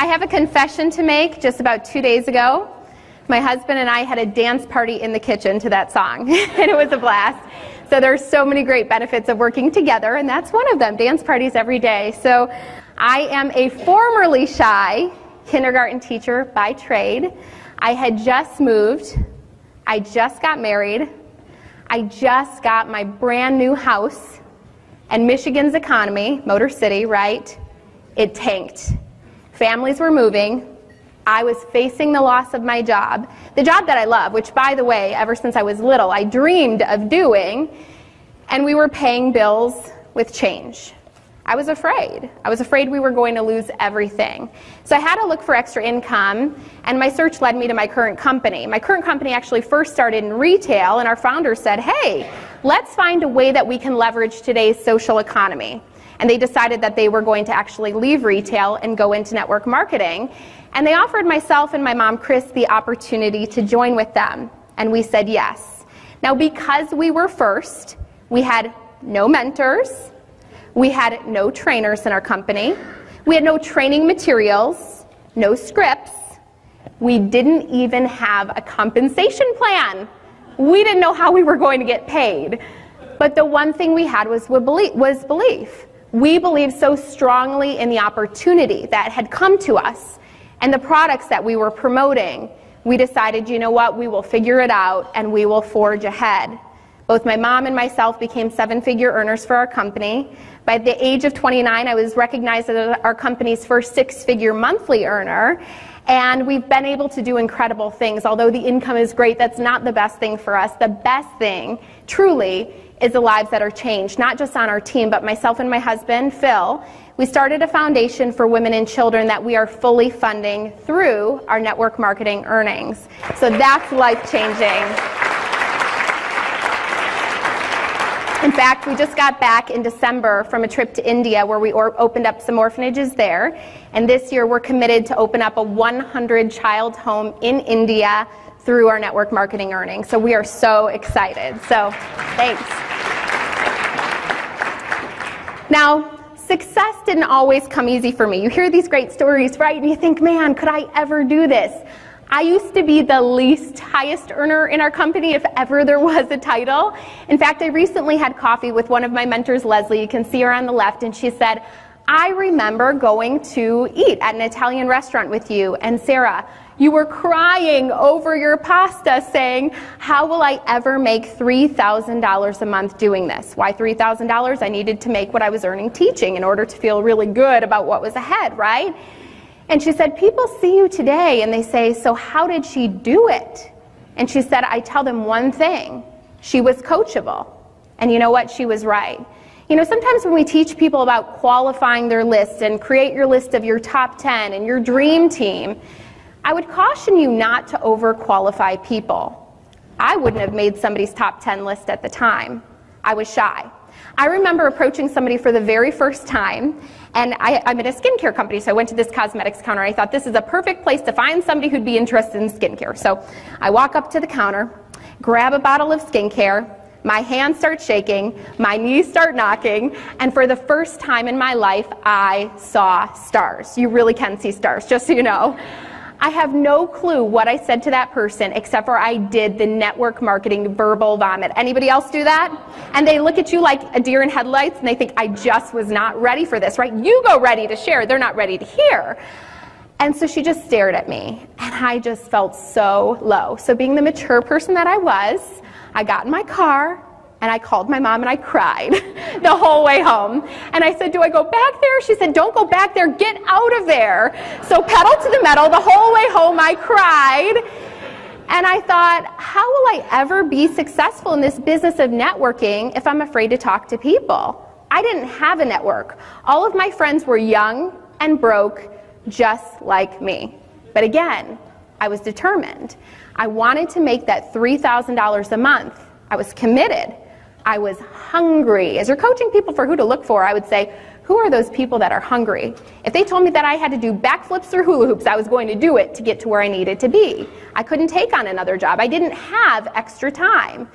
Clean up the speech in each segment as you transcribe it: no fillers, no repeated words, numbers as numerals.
I have a confession to make. Just about 2 days ago, my husband and I had a dance party in the kitchen to that song, and it was a blast. So there's so many great benefits of working together, and that's one of them, dance parties every day. So I am a formerly shy kindergarten teacher by trade. I had just moved. I just got married. I just got my brand new house. And Michigan's economy, Motor City, right? It tanked. Families were moving. I was facing the loss of my job, the job that I love, which, by the way, ever since I was little, I dreamed of doing, and we were paying bills with change. I was afraid. I was afraid we were going to lose everything. So I had to look for extra income, and my search led me to my current company. My current company actually first started in retail, and our founder said, hey, let's find a way that we can leverage today's social economy. And they decided that they were going to actually leave retail and go into network marketing. And they offered myself and my mom, Chris, the opportunity to join with them. And we said yes. Now, because we were first, we had no mentors. We had no trainers in our company. We had no training materials, no scripts. We didn't even have a compensation plan. We didn't know how we were going to get paid. But the one thing we had was belief. We believed so strongly in the opportunity that had come to us and the products that we were promoting. We decided, you know what, we will figure it out and we will forge ahead. Both my mom and myself became seven-figure earners for our company. By the age of 29, I was recognized as our company's first six-figure monthly earner. And we've been able to do incredible things. Although the income is great, that's not the best thing for us. The best thing, truly, is the lives that are changed, not just on our team, but myself and my husband, Phil. We started a foundation for women and children that we are fully funding through our network marketing earnings. So that's life-changing. In fact, we just got back in December from a trip to India where we opened up some orphanages there. And this year we're committed to open up a 100-child home in India through our network marketing earnings. So we are so excited. So thanks. Now, success didn't always come easy for me. You hear these great stories, right? And you think, man, could I ever do this? I used to be the least highest earner in our company, if ever there was a title. In fact, I recently had coffee with one of my mentors, Leslie. You can see her on the left, and she said, I remember going to eat at an Italian restaurant with you, and Sarah, you were crying over your pasta saying, how will I ever make $3,000 a month doing this? Why $3,000? I needed to make what I was earning teaching in order to feel really good about what was ahead, right? And she said, people see you today and they say, so how did she do it? And she said, I tell them one thing, she was coachable. And you know what? She was right. You know, sometimes when we teach people about qualifying their list and create your list of your top 10 and your dream team, I would caution you not to overqualify people. I wouldn't have made somebody's top 10 list at the time. I was shy. I remember approaching somebody for the very first time, and I'm at a skincare company, so I went to this cosmetics counter. I thought this is a perfect place to find somebody who'd be interested in skincare. So I walk up to the counter, grab a bottle of skincare, my hands start shaking, my knees start knocking, and for the first time in my life, I saw stars. You really can see stars, just so you know. I have no clue what I said to that person except for I did the network marketing verbal vomit. Anybody else do that? And they look at you like a deer in headlights and they think, I just was not ready for this, right? You go ready to share, they're not ready to hear. And so she just stared at me and I just felt so low. So being the mature person that I was, I got in my car and I called my mom and I cried the whole way home. And I said, do I go back there? She said, don't go back there, get out of there. So pedal to the metal, the whole way home I cried. And I thought, how will I ever be successful in this business of networking if I'm afraid to talk to people? I didn't have a network. All of my friends were young and broke, just like me. But again, I was determined. I wanted to make that $3,000 a month. I was committed. I was hungry. As you're coaching people for who to look for, I would say, who are those people that are hungry? If they told me that I had to do backflips or hula hoops, I was going to do it to get to where I needed to be. I couldn't take on another job. I didn't have extra time.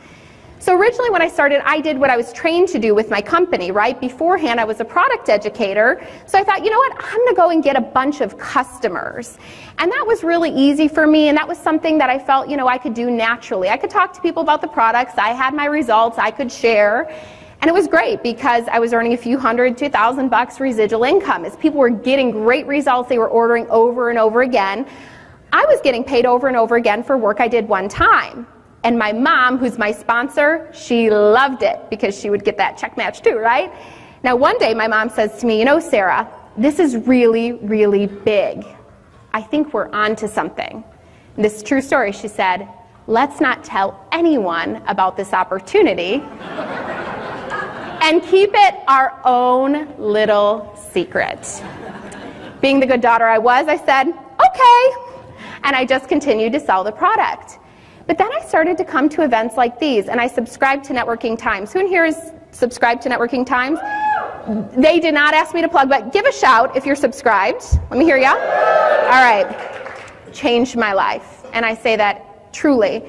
So originally when I started, I did what I was trained to do with my company, right? Beforehand, I was a product educator. So I thought, you know what, I'm going to go and get a bunch of customers. And that was really easy for me, and that was something that I felt, you know, I could do naturally. I could talk to people about the products. I had my results. I could share. And it was great because I was earning a few hundred to $1,000 residual income. As people were getting great results, they were ordering over and over again. I was getting paid over and over again for work I did one time. And my mom, who's my sponsor, she loved it because she would get that check match too, right? Now one day my mom says to me, you know, Sarah, this is really, really big. I think we're on to something. And this is a true story. She said, let's not tell anyone about this opportunity and keep it our own little secret. Being the good daughter I was, I said, okay. And I just continued to sell the product. But then I started to come to events like these, and I subscribed to Networking Times. Who in here is subscribed to Networking Times? They did not ask me to plug, but give a shout if you're subscribed. Let me hear ya. All right. Changed my life. And I say that truly.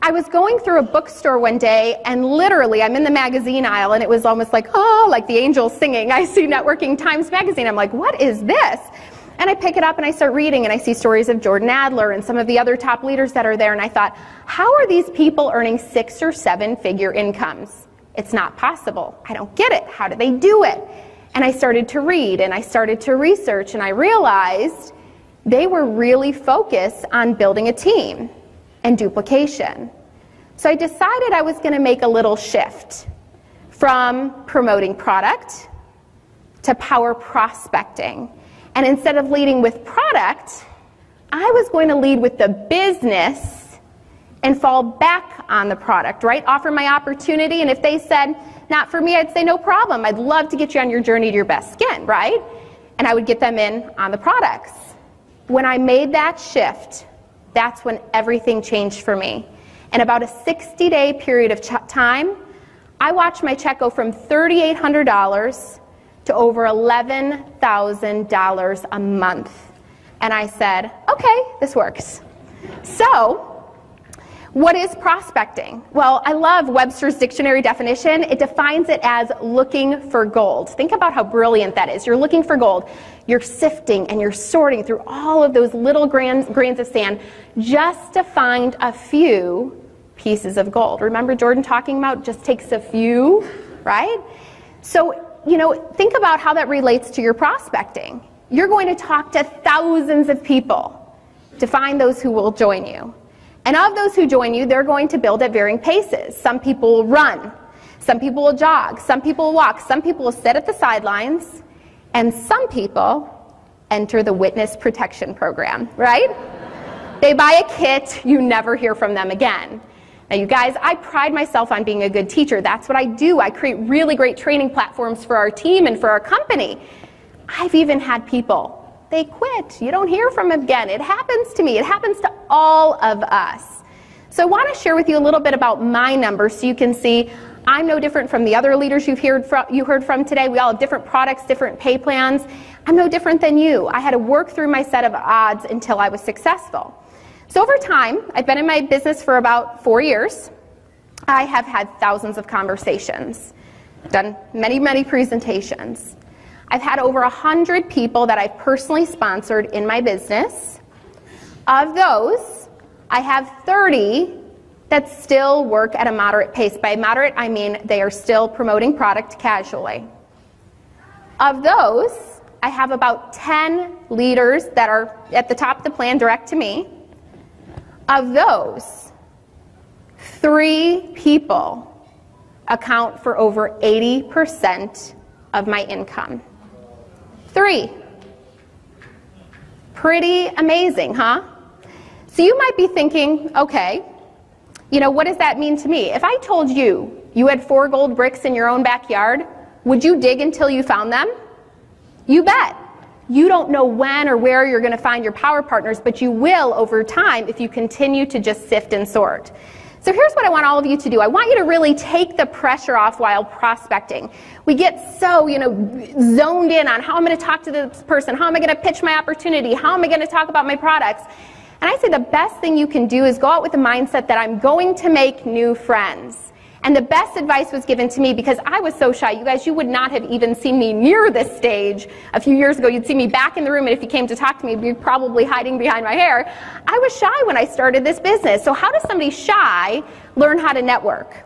I was going through a bookstore one day, and literally, I'm in the magazine aisle, and it was almost like, oh, like the angels singing. I see Networking Times magazine. I'm like, what is this? And I pick it up and I start reading, and I see stories of Jordan Adler and some of the other top leaders that are there, and I thought, how are these people earning 6- or 7-figure incomes? It's not possible. I don't get it. How do they do it? And I started to read, and I started to research, and I realized they were really focused on building a team and duplication. So I decided I was going to make a little shift from promoting product to power prospecting. And instead of leading with product, I was going to lead with the business and fall back on the product, right? Offer my opportunity, and if they said, not for me, I'd say no problem. I'd love to get you on your journey to your best skin, right? And I would get them in on the products. When I made that shift, that's when everything changed for me. In about a 60-day period of time, I watched my check go from $3,800 to over $11,000 a month. And I said, okay, this works. So, what is prospecting? Well, I love Webster's dictionary definition. It defines it as looking for gold. Think about how brilliant that is. You're looking for gold. You're sifting and you're sorting through all of those little grains of sand just to find a few pieces of gold. Remember Jordan talking about just takes a few, right? So, you know, think about how that relates to your prospecting. You're going to talk to thousands of people to find those who will join you. And of those who join you, they're going to build at varying paces. Some people will run. Some people will jog. Some people will walk. Some people will sit at the sidelines. And some people enter the witness protection program, right? They buy a kit. You never hear from them again. Now, you guys, I pride myself on being a good teacher. That's what I do. I create really great training platforms for our team and for our company. I've even had people, they quit. You don't hear from them again. It happens to me. It happens to all of us. So I want to share with you a little bit about my numbers so you can see I'm no different from the other leaders you heard from today. We all have different products, different pay plans. I'm no different than you. I had to work through my set of odds until I was successful. So over time, I've been in my business for about 4 years. I have had thousands of conversations, done many, many presentations. I've had over 100 people that I've personally sponsored in my business. Of those, I have 30 that still work at a moderate pace. By moderate, I mean they are still promoting product casually. Of those, I have about 10 leaders that are at the top of the plan direct to me. Of those, 3 people account for over 80% of my income. 3. Pretty amazing, huh? So you might be thinking, okay, you know, what does that mean to me? If I told you you had 4 gold bricks in your own backyard, would you dig until you found them? You bet. You don't know when or where you're going to find your power partners, but you will over time if you continue to just sift and sort. So here's what I want all of you to do. I want you to really take the pressure off while prospecting. We get so, zoned in on how I'm going to talk to this person, how am I going to pitch my opportunity, how am I going to talk about my products. And I say the best thing you can do is go out with the mindset that I'm going to make new friends. And the best advice was given to me because I was so shy. You guys, you would not have even seen me near this stage a few years ago. You'd see me back in the room, and if you came to talk to me, you'd be probably hiding behind my hair. I was shy when I started this business. So how does somebody shy learn how to network?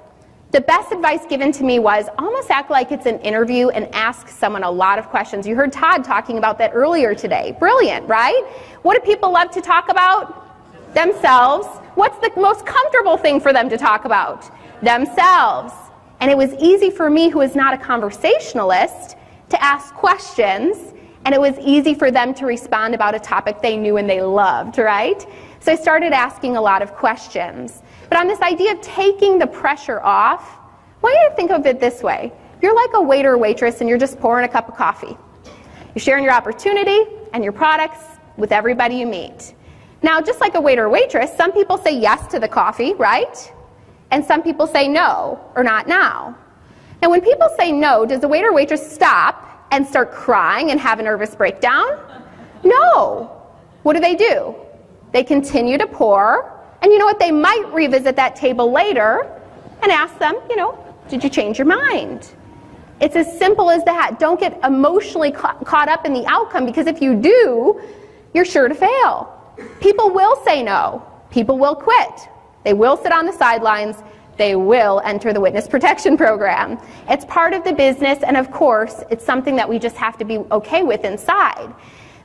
The best advice given to me was almost act like it's an interview and ask someone a lot of questions. You heard Todd talking about that earlier today. Brilliant, right? What do people love to talk about? Themselves. What's the most comfortable thing for them to talk about? Themselves. And it was easy for me, who is not a conversationalist, to ask questions, and it was easy for them to respond about a topic they knew and they loved, right? So I started asking a lot of questions. But on this idea of taking the pressure off, I want you to think of it this way. You're like a waiter or waitress and you're just pouring a cup of coffee. You're sharing your opportunity and your products with everybody you meet. Now, just like a waiter or waitress, some people say yes to the coffee, right? And some people say no, or not now. Now, when people say no, does the waiter or waitress stop and start crying and have a nervous breakdown? No. What do? They continue to pour, and you know what? They might revisit that table later and ask them, did you change your mind? It's as simple as that. Don't get emotionally caught up in the outcome, because if you do, you're sure to fail. People will say no. People will quit. They will sit on the sidelines. They will enter the witness protection program. It's part of the business, and of course, it's something that we just have to be okay with inside.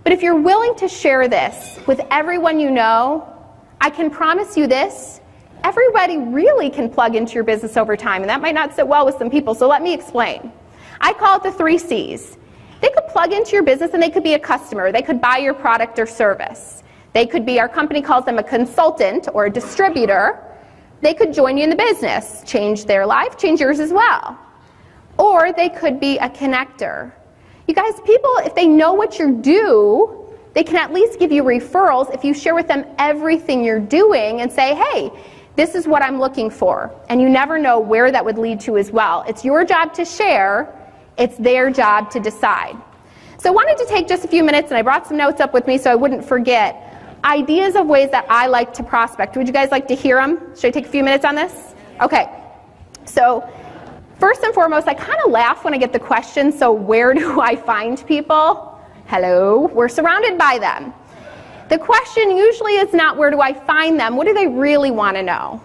But if you're willing to share this with everyone you know, I can promise you this, everybody really can plug into your business over time, and that might not sit well with some people, so let me explain. I call it the 3 C's. They could plug into your business, and they could be a customer. They could buy your product or service. They could be, our company calls them a consultant or a distributor. They could join you in the business, change their life, change yours as well. Or they could be a connector. You guys, people, if they know what you do, they can at least give you referrals if you share with them everything you're doing and say, hey, this is what I'm looking for. And you never know where that would lead to as well. It's your job to share. It's their job to decide. So I wanted to take just a few minutes, and I brought some notes up with me so I wouldn't forget. Ideas of ways that I like to prospect. Would you guys like to hear them? Should I take a few minutes on this? Okay. So first and foremost, I kind of laugh when I get the question, so where do I find people? Hello, we're surrounded by them. The question usually is not where do I find them, what do they really want to know?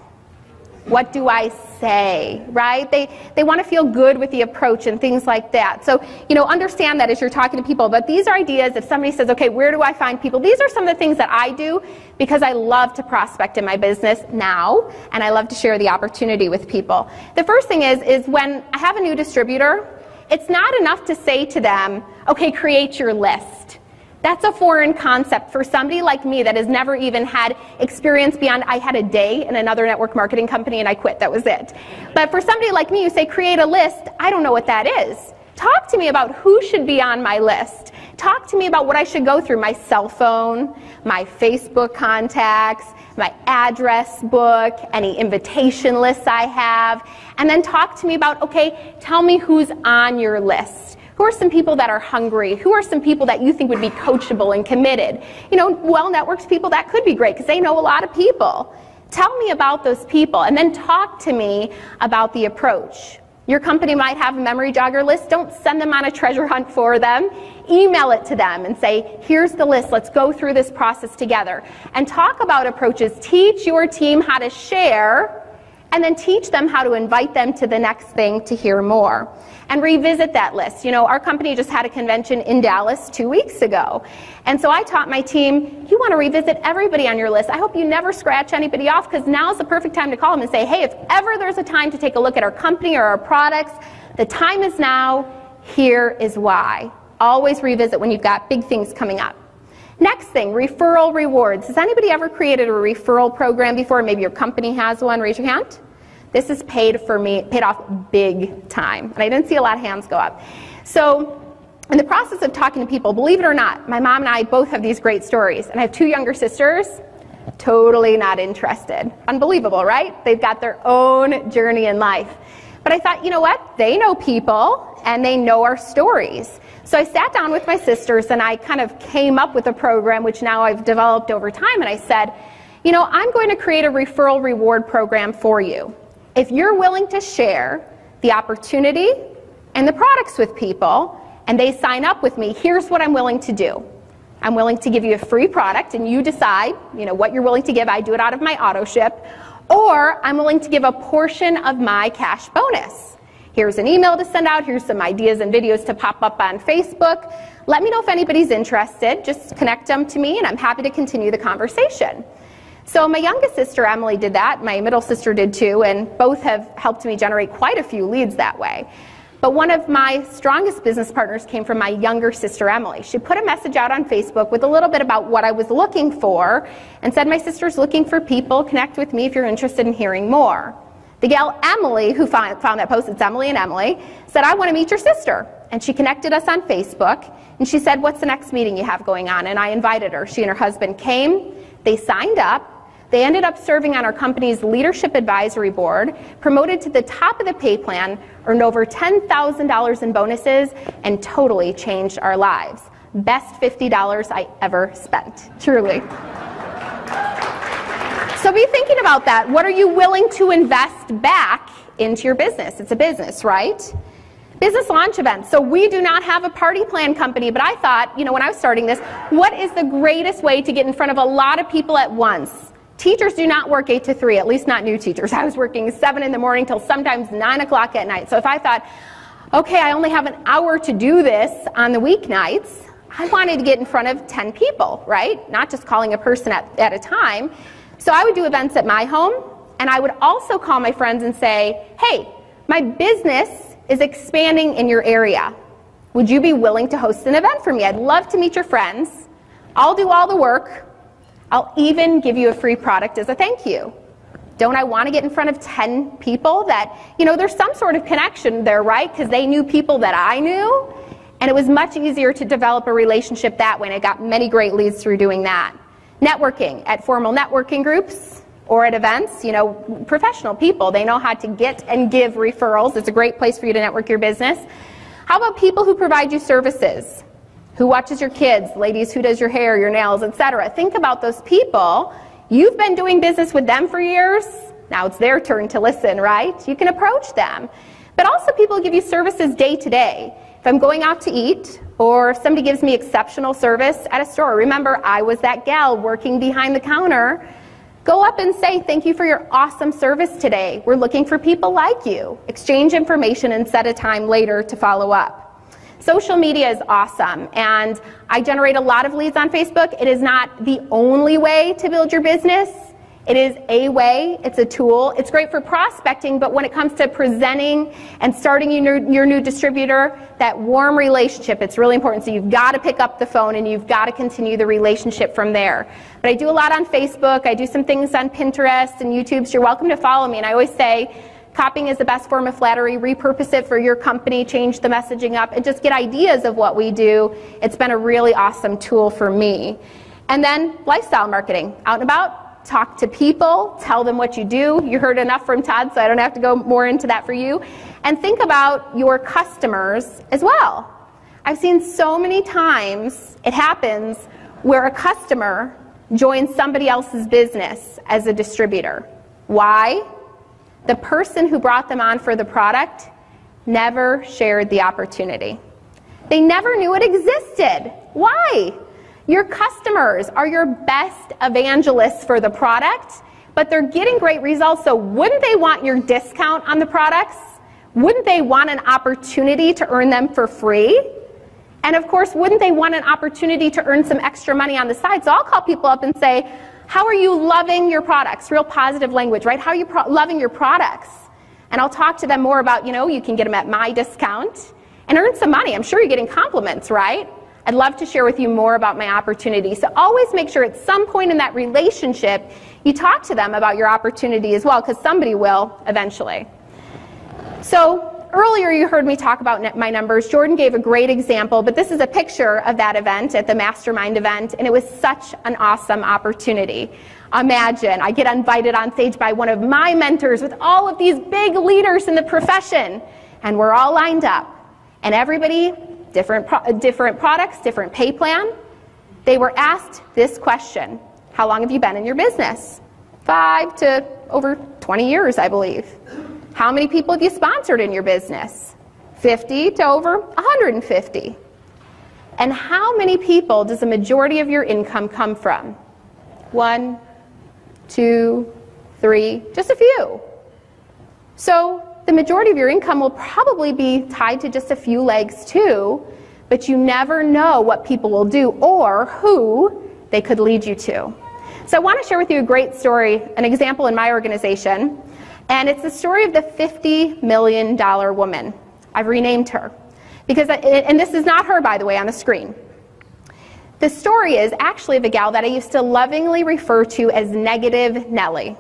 What do I say, right? They want to feel good with the approach and things like that. So, understand that as you're talking to people. But these are ideas, if somebody says, okay, where do I find people? These are some of the things that I do because I love to prospect in my business now, and I love to share the opportunity with people. The first thing is when I have a new distributor, it's not enough to say to them, okay, create your list. That's a foreign concept for somebody like me that has never even had experience beyond, I had a day in another network marketing company and I quit, that was it. But for somebody like me, you say create a list, I don't know what that is. Talk to me about who should be on my list. Talk to me about what I should go through, my cell phone, my Facebook contacts, my address book, any invitation lists I have, and then talk to me about, okay, tell me who's on your list. Who are some people that are hungry? Who are some people that you think would be coachable and committed? Well-networked people, that could be great because they know a lot of people. Tell me about those people, and then talk to me about the approach. Your company might have a memory jogger list. Don't send them on a treasure hunt for them. Email it to them and say, here's the list. Let's go through this process together. And talk about approaches. Teach your team how to share, and then teach them how to invite them to the next thing to hear more. And revisit that list. Our company just had a convention in Dallas 2 weeks ago. And so I taught my team, you want to revisit everybody on your list. I hope you never scratch anybody off, because now's the perfect time to call them and say, hey, if ever there's a time to take a look at our company or our products, the time is now. Here is why. Always revisit when you've got big things coming up. Next thing, referral rewards. Has anybody ever created a referral program before? Maybe your company has one. Raise your hand. This has paid off big time. And I didn't see a lot of hands go up. So in the process of talking to people, believe it or not, my mom and I both have these great stories. And I have 2 younger sisters, totally not interested. Unbelievable, right? They've got their own journey in life. But I thought, you know what? They know people and they know our stories. So I sat down with my sisters and I kind of came up with a program which now I've developed over time. And I said, I'm going to create a referral reward program for you. If you're willing to share the opportunity and the products with people, and they sign up with me, here's what I'm willing to do. I'm willing to give you a free product, and you decide, what you're willing to give. I do it out of my auto ship. Or I'm willing to give a portion of my cash bonus. Here's an email to send out. Here's some ideas and videos to pop up on Facebook. Let me know if anybody's interested. Just connect them to me, and I'm happy to continue the conversation. So my youngest sister, Emily, did that. My middle sister did too, and both have helped me generate quite a few leads that way. But one of my strongest business partners came from my younger sister, Emily. She put a message out on Facebook with a little bit about what I was looking for and said, my sister's looking for people. Connect with me if you're interested in hearing more. The gal Emily, who found that post, it's Emily and Emily, said, I want to meet your sister. And she connected us on Facebook, and she said, what's the next meeting you have going on? And I invited her. She and her husband came. They signed up. They ended up serving on our company's leadership advisory board, promoted to the top of the pay plan, earned over $10,000 in bonuses, and totally changed our lives. Best $50 I ever spent, truly. So be thinking about that. What are you willing to invest back into your business? It's a business, right? Business launch events. So we do not have a party plan company, but I thought, when I was starting this, what is the greatest way to get in front of a lot of people at once? Teachers do not work 8 to 3, at least not new teachers. I was working 7 in the morning till sometimes 9 o'clock at night. So if I thought, okay, I only have an hour to do this on the weeknights, I wanted to get in front of 10 people, right? Not just calling a person at a time. So I would do events at my home, and I would also call my friends and say, hey, my business is expanding in your area. Would you be willing to host an event for me? I'd love to meet your friends. I'll do all the work. I'll even give you a free product as a thank you. Don't I want to get in front of 10 people that, there's some sort of connection there, right? Because they knew people that I knew, and it was much easier to develop a relationship that way, and I got many great leads through doing that. Networking at formal networking groups or at events, professional people, they know how to get and give referrals. It's a great place for you to network your business. How about people who provide you services? Who watches your kids, ladies, who does your hair, your nails, etc. Think about those people. You've been doing business with them for years. Now it's their turn to listen, right? You can approach them. But also people who give you services day to day. If I'm going out to eat, or if somebody gives me exceptional service at a store, remember I was that gal working behind the counter, go up and say, thank you for your awesome service today. We're looking for people like you. Exchange information and set a time later to follow up. Social media is awesome, and I generate a lot of leads on Facebook. It is not the only way to build your business. It is a way. It's a tool. It's great for prospecting, but when it comes to presenting and starting your new distributor, that warm relationship, it's really important. So you've got to pick up the phone, and you've got to continue the relationship from there. But I do a lot on Facebook. I do some things on Pinterest and YouTube, so you're welcome to follow me. And I always say, copying is the best form of flattery. Repurpose it for your company, change the messaging up, and just get ideas of what we do. It's been a really awesome tool for me. And then lifestyle marketing. Out and about, talk to people, tell them what you do. You heard enough from Todd, so I don't have to go more into that for you. And think about your customers as well. I've seen so many times it happens where a customer joins somebody else's business as a distributor. Why? The person who brought them on for the product never shared the opportunity. They never knew it existed. Why? Your customers are your best evangelists for the product, but they're getting great results, so wouldn't they want your discount on the products? Wouldn't they want an opportunity to earn them for free? And of course, wouldn't they want an opportunity to earn some extra money on the side? So I'll call people up and say, how are you loving your products? Real positive language, right? How are you loving your products? And I'll talk to them more about, you can get them at my discount and earn some money. I'm sure you're getting compliments, right? I'd love to share with you more about my opportunity. So always make sure at some point in that relationship, you talk to them about your opportunity as well, because somebody will eventually. So earlier you heard me talk about my numbers. Jordan gave a great example, but this is a picture of that event at the Mastermind event, and it was such an awesome opportunity. Imagine, I get invited on stage by one of my mentors with all of these big leaders in the profession, and we're all lined up. And everybody, different products, different pay plan. They were asked this question: how long have you been in your business? 5 to over 20 years, I believe. How many people have you sponsored in your business? 50 to over 150. And how many people does the majority of your income come from? 1, 2, 3, just a few. So the majority of your income will probably be tied to just a few legs too, but you never know what people will do or who they could lead you to. So I want to share with you a great story, an example in my organization, and it's the story of the $50 million woman. I've renamed her, because, and this is not her, by the way, on the screen. The story is actually of a gal that I used to lovingly refer to as Negative Nellie.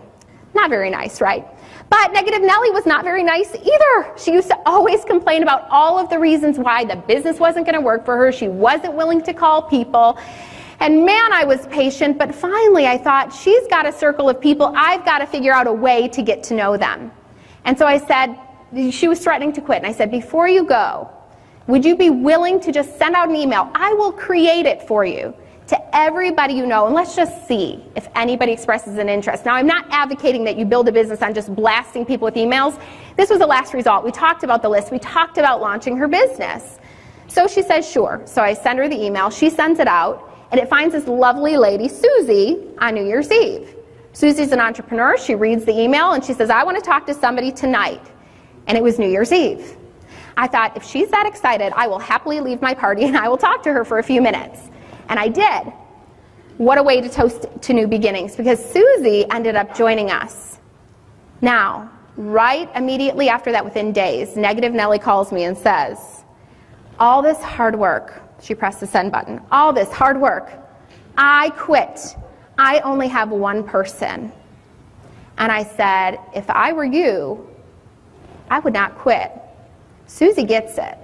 Not very nice, right? But Negative Nellie was not very nice either. She used to always complain about all of the reasons why the business wasn't going to work for her. She wasn't willing to call people. And man, I was patient, but finally I thought, she's got a circle of people. I've got to figure out a way to get to know them. And so I said, she was threatening to quit. And I said, before you go, would you be willing to just send out an email? I will create it for you to everybody you know, and let's just see if anybody expresses an interest. Now, I'm not advocating that you build a business on just blasting people with emails. This was the last result. We talked about the list. We talked about launching her business. So she says, sure. So I send her the email. She sends it out, and it finds this lovely lady, Susie, on New Year's Eve. Susie's an entrepreneur. She reads the email, and she says, I want to talk to somebody tonight. And it was New Year's Eve. I thought, if she's that excited, I will happily leave my party, and I will talk to her for a few minutes. And I did. What a way to toast to new beginnings, because Susie ended up joining us. Now, right immediately after that, within days, Negative Nellie calls me and says, all this hard work, she pressed the send button, all this hard work, I quit. I only have one person. And I said, if I were you, I would not quit. Susie gets it.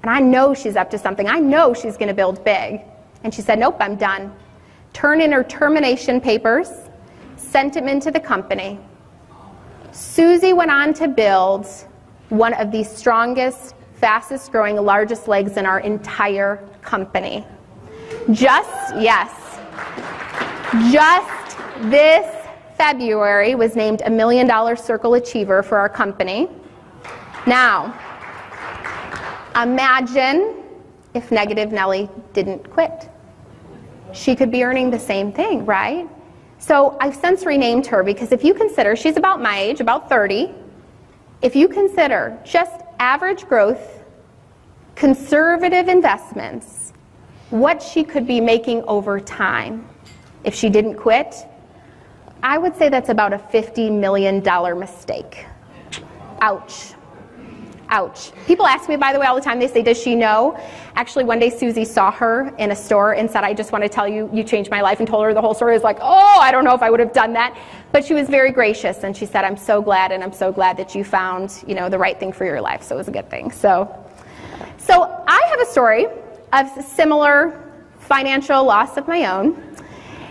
And I know she's up to something. I know she's going to build big. And she said, nope, I'm done. Turned in her termination papers, sent them into the company. Susie went on to build one of the strongest, fastest growing, largest legs in our entire company. Just this February was named a $1 Million Circle Achiever for our company. Now, imagine if Negative Nellie didn't quit. She could be earning the same thing, right? So I've since renamed her, because if you consider, she's about my age, about 30. If you consider just average growth, conservative investments, what she could be making over time if she didn't quit, I would say that's about a $50 million mistake. Ouch. Ouch. People ask me, by the way, all the time, they say, does she know? Actually, one day Susie saw her in a store and said, I just want to tell you, you changed my life, and told her the whole story. I was like, oh, I don't know if I would have done that. But she was very gracious, and she said, I'm so glad, and I'm so glad that you found, the right thing for your life. So it was a good thing. So I have a story of similar financial loss of my own.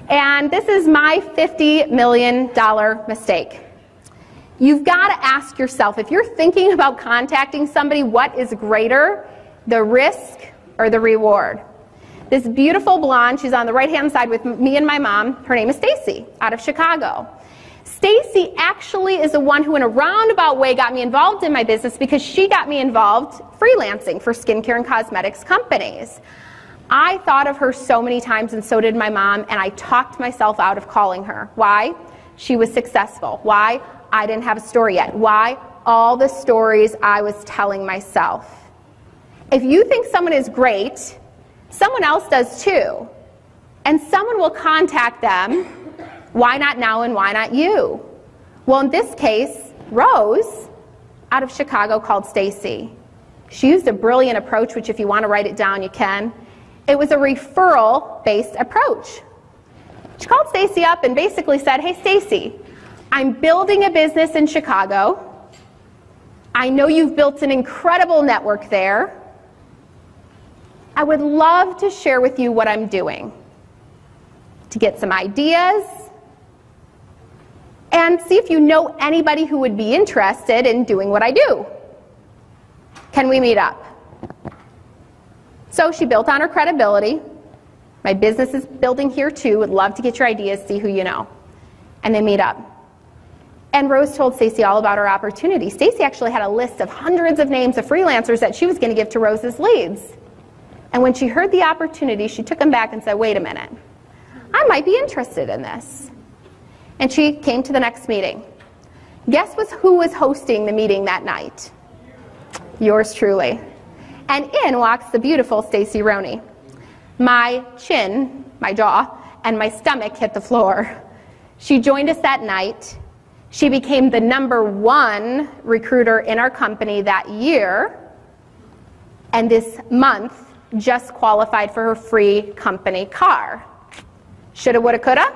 And this is my $50 million mistake. You've got to ask yourself, if you're thinking about contacting somebody, what is greater, the risk or the reward? This beautiful blonde, she's on the right-hand side with me and my mom. Her name is Stacy, out of Chicago. Stacy actually is the one who, in a roundabout way, got me involved in my business, because she got me involved freelancing for skincare and cosmetics companies. I thought of her so many times, and so did my mom, and I talked myself out of calling her. Why? She was successful. Why? I didn't have a story yet. Why? All the stories I was telling myself. If you think someone is great, someone else does too. And someone will contact them. Why not now and why not you? Well, in this case, Rose, out of Chicago, called Stacy. She used a brilliant approach, which if you want to write it down, you can. It was a referral-based approach. She called Stacy up and basically said, hey, Stacy, I'm building a business in Chicago. I know you've built an incredible network there. I would love to share with you what I'm doing, to get some ideas, and see if you know anybody who would be interested in doing what I do. Can we meet up? So she built on her credibility. My business is building here too. Would love to get your ideas, see who you know. And they meet up. And Rose told Stacy all about her opportunity. Stacy actually had a list of hundreds of names of freelancers that she was going to give to Rose's leads. And when she heard the opportunity, she took them back and said, wait a minute, I might be interested in this. And she came to the next meeting. Guess who was hosting the meeting that night? Yours truly. And in walks the beautiful Stacy Roney. My chin, my jaw, and my stomach hit the floor. She joined us that night. She became the #1 recruiter in our company that year. And this month, just qualified for her free company car. Shoulda, woulda, coulda.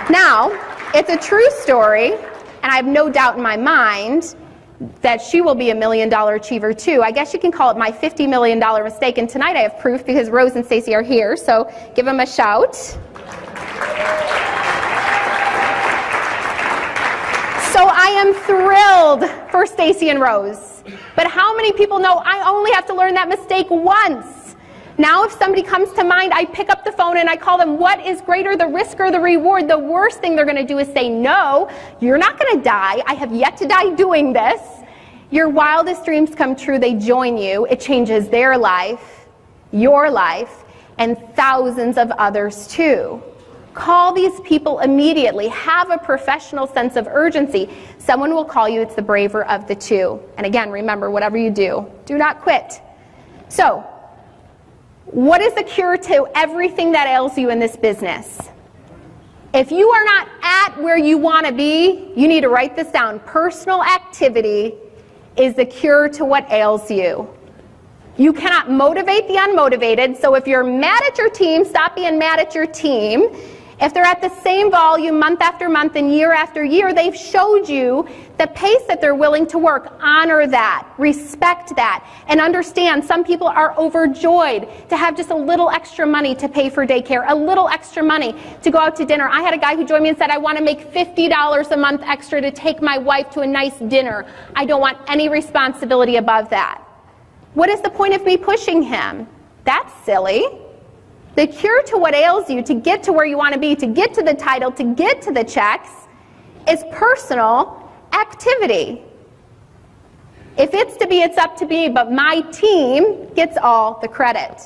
Now, it's a true story, and I have no doubt in my mind that she will be $1 million achiever too. I guess you can call it my $50 million mistake, and tonight I have proof because Rose and Stacy are here, so give them a shout. So I am thrilled for Stacy and Rose. But how many people know I only have to learn that mistake once? Now if somebody comes to mind, I pick up the phone and I call them, what is greater, the risk or the reward? The worst thing they're going to do is say, no, you're not going to die. I have yet to die doing this. Your wildest dreams come true. They join you. It changes their life, your life, and thousands of others too. Call these people immediately. Have a professional sense of urgency. Someone will call you. It's the braver of the two. And again, remember, whatever you do, do not quit. So, what is the cure to everything that ails you in this business? If you are not at where you want to be, you need to write this down. Personal activity is the cure to what ails you. You cannot motivate the unmotivated. So if you're mad at your team, stop being mad at your team. If they're at the same volume month after month and year after year, they've showed you the pace that they're willing to work. Honor that, respect that, and understand some people are overjoyed to have just a little extra money to pay for daycare, a little extra money to go out to dinner. I had a guy who joined me and said, I want to make $50 a month extra to take my wife to a nice dinner. I don't want any responsibility above that. What is the point of me pushing him? That's silly. The cure to what ails you, to get to where you want to be, to get to the title, to get to the checks, is personal activity. If it's to be, it's up to me, but my team gets all the credit.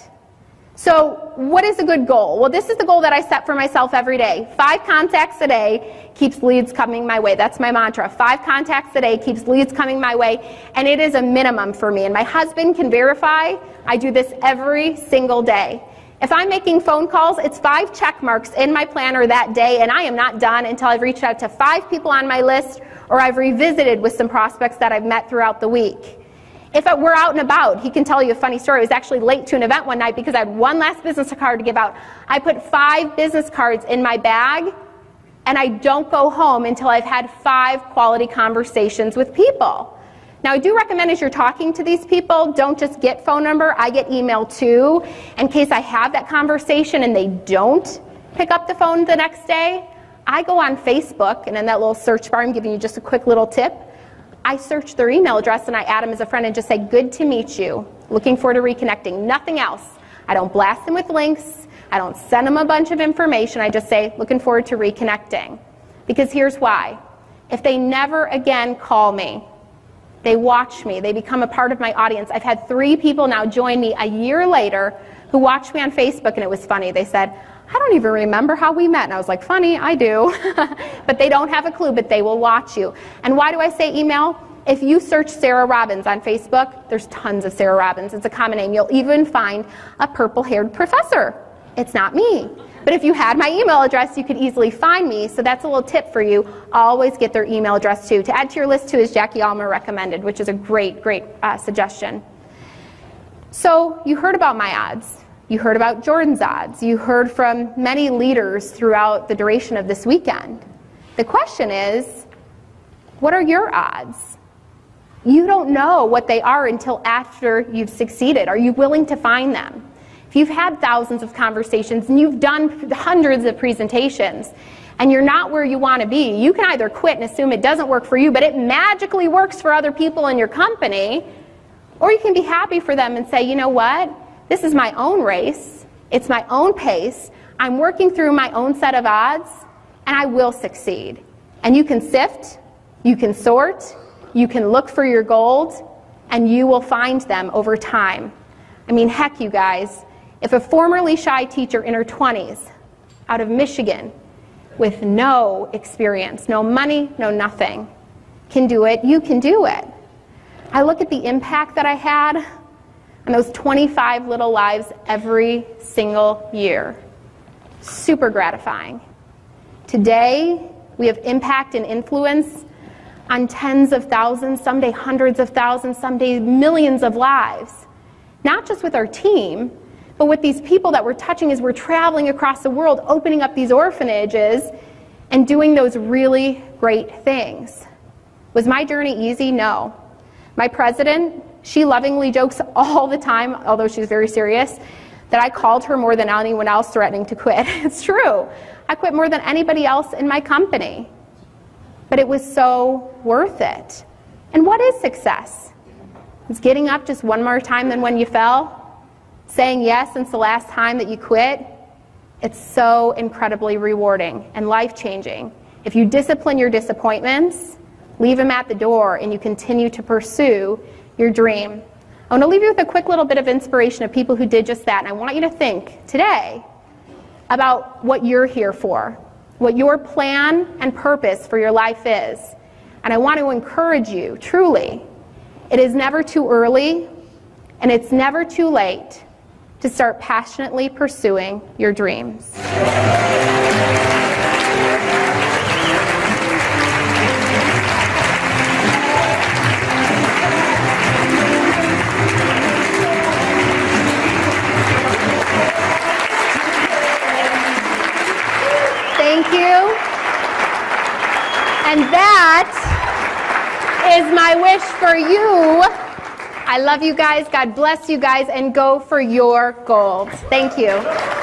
So what is a good goal? Well, this is the goal that I set for myself every day. 5 contacts a day keeps leads coming my way. That's my mantra. 5 contacts a day keeps leads coming my way, and it is a minimum for me. And my husband can verify I do this every single day. If I'm making phone calls, it's 5 check marks in my planner that day, and I am not done until I've reached out to 5 people on my list or I've revisited with some prospects that I've met throughout the week. If we're out and about, he can tell you a funny story. I was actually late to an event one night because I had one last business card to give out. I put 5 business cards in my bag, and I don't go home until I've had 5 quality conversations with people. Now, I do recommend as you're talking to these people, don't just get phone number. I get email too, in case I have that conversation and they don't pick up the phone the next day. I go on Facebook, and in that little search bar, I'm giving you just a quick little tip. I search their email address and I add them as a friend and just say, good to meet you. Looking forward to reconnecting. Nothing else. I don't blast them with links. I don't send them a bunch of information. I just say, looking forward to reconnecting. Because here's why. If they never again call me, they watch me, they become a part of my audience. I've had 3 people now join me a year later who watched me on Facebook, and it was funny. They said, I don't even remember how we met. And I was like, funny, I do. But they don't have a clue, but they will watch you. And why do I say email? If you search Sarah Robbins on Facebook, there's tons of Sarah Robbins. It's a common name. You'll even find a purple-haired professor. It's not me. But if you had my email address, you could easily find me. So that's a little tip for you. Always get their email address too. To add to your list too is Jackie Almer recommended, which is a great, great suggestion. So you heard about my odds. You heard about Jordan's odds. You heard from many leaders throughout the duration of this weekend. The question is, what are your odds? You don't know what they are until after you've succeeded. Are you willing to find them? If you've had thousands of conversations and you've done hundreds of presentations and you're not where you want to be, you can either quit and assume it doesn't work for you, but it magically works for other people in your company, or you can be happy for them and say, you know what? This is my own race. It's my own pace. I'm working through my own set of odds, and I will succeed. And you can sift, you can sort, you can look for your gold, and you will find them over time. I mean, heck, you guys, if a formerly shy teacher in her 20s out of Michigan with no experience, no money, no nothing, can do it, you can do it. I look at the impact that I had on those 25 little lives every single year. Super gratifying. Today, we have impact and influence on tens of thousands, someday hundreds of thousands, someday millions of lives. Not just with our team, but with these people that we're touching as we're traveling across the world, opening up these orphanages and doing those really great things. Was my journey easy? No. My president, she lovingly jokes all the time, although she's very serious, that I called her more than anyone else threatening to quit. It's true. I quit more than anybody else in my company. But it was so worth it. And what is success? It's getting up just one more time than when you fell, saying yes since the last time that you quit. It's so incredibly rewarding and life-changing. If you discipline your disappointments, leave them at the door, and you continue to pursue your dream. I want to leave you with a quick little bit of inspiration of people who did just that. And I want you to think today about what you're here for, what your plan and purpose for your life is. And I want to encourage you, truly, it is never too early and it's never too late to start passionately pursuing your dreams. Thank you. And that is my wish for you. I love you guys. God bless you guys. And go for your gold. Thank you.